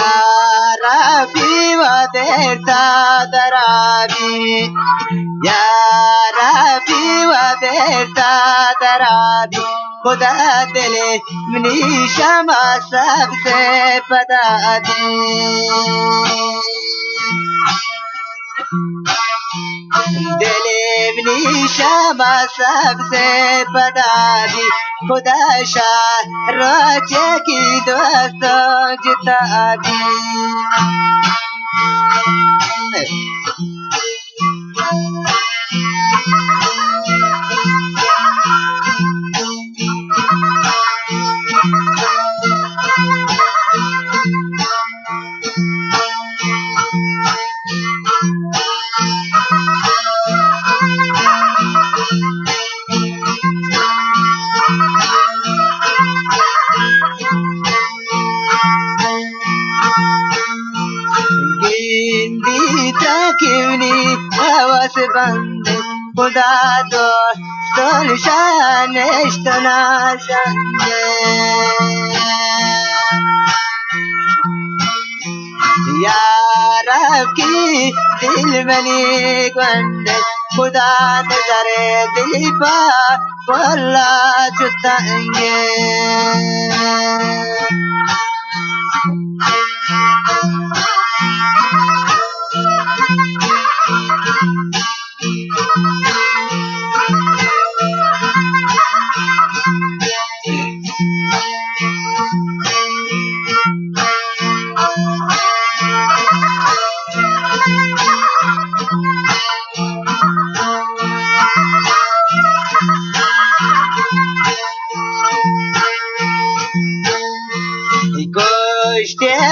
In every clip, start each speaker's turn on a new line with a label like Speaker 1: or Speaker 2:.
Speaker 1: Ya Rabbi wa berta darabi Ya Rabbi wa berta darabi खुदा दिले money शमा सबसे बता दे दिले मनी शमा सबसे बता दे खुदा शाह रोचे की दोस्तों जिता दी كيوني هواس بند خدا دوست نشان اشتناشن يا رب की दिल मनी गंड खुदा नजर दिल पा पल्ला चुताएंगे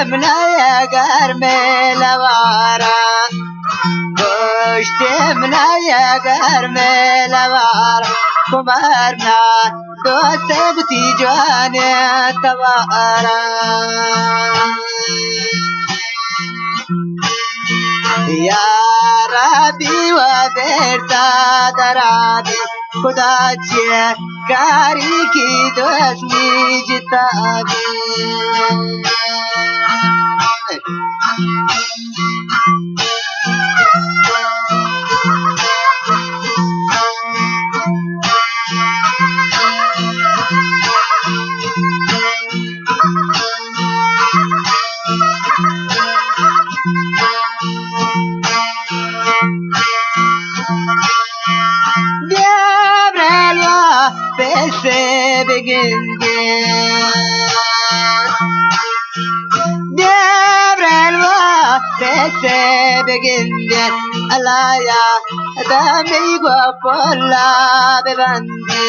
Speaker 1: منايا قرمي لوارا قشت منايا قرمي لوارا كمارنا دوستي جواني توارا يا ربي وبرتا درابي खुदा कारी की दोस्ती जिता दी से beginde Debrelwa se beginde alaya dami guapola bebande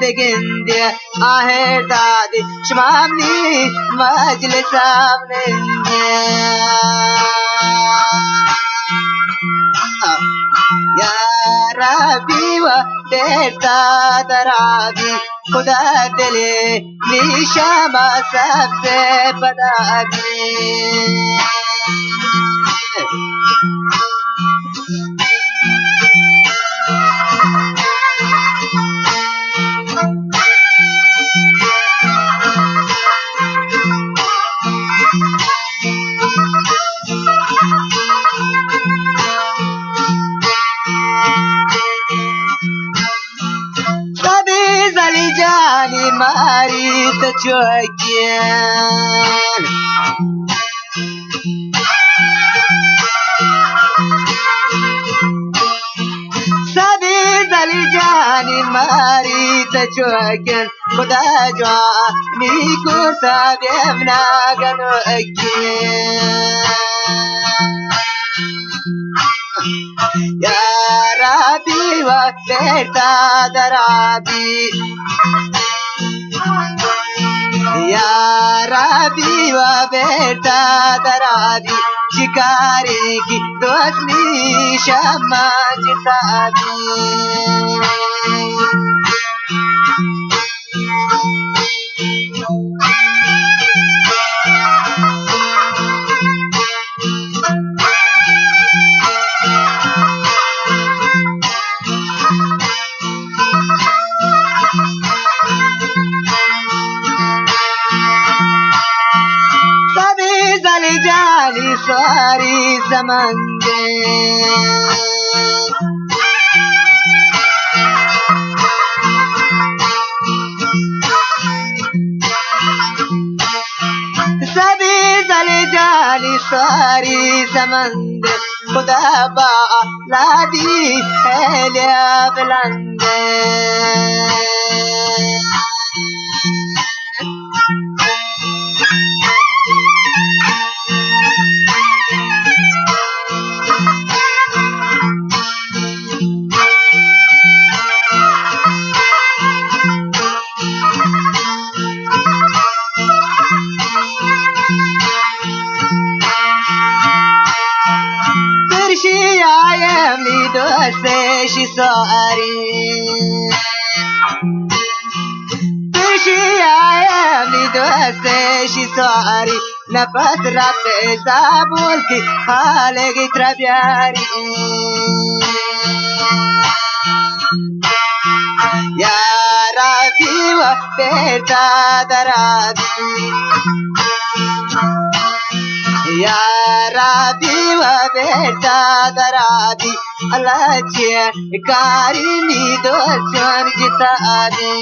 Speaker 1: beginde aher dadi shmamni majlis amne ya rabbi wa derta darabi khuda dile nishama sabse badadi mari ta chokin sabi dali jani mari ta chokin khuda jani ko sabemna gano akin ya rabbi wa berta darabi Ya Rabbi wa berta darabi شكاري كي دوسني شما جتابي جالي صاري زمان سبي جالي صاري زمان خدا با لا دي هليا بلند دوستشی ساری تشی آیمی دوستشی ساری نفس رفت زبول کی حالگی تربیاری یا ربی و بیرتا درابی یا ربی و بیرتا درابی Allah ce kari ni do chon jita adi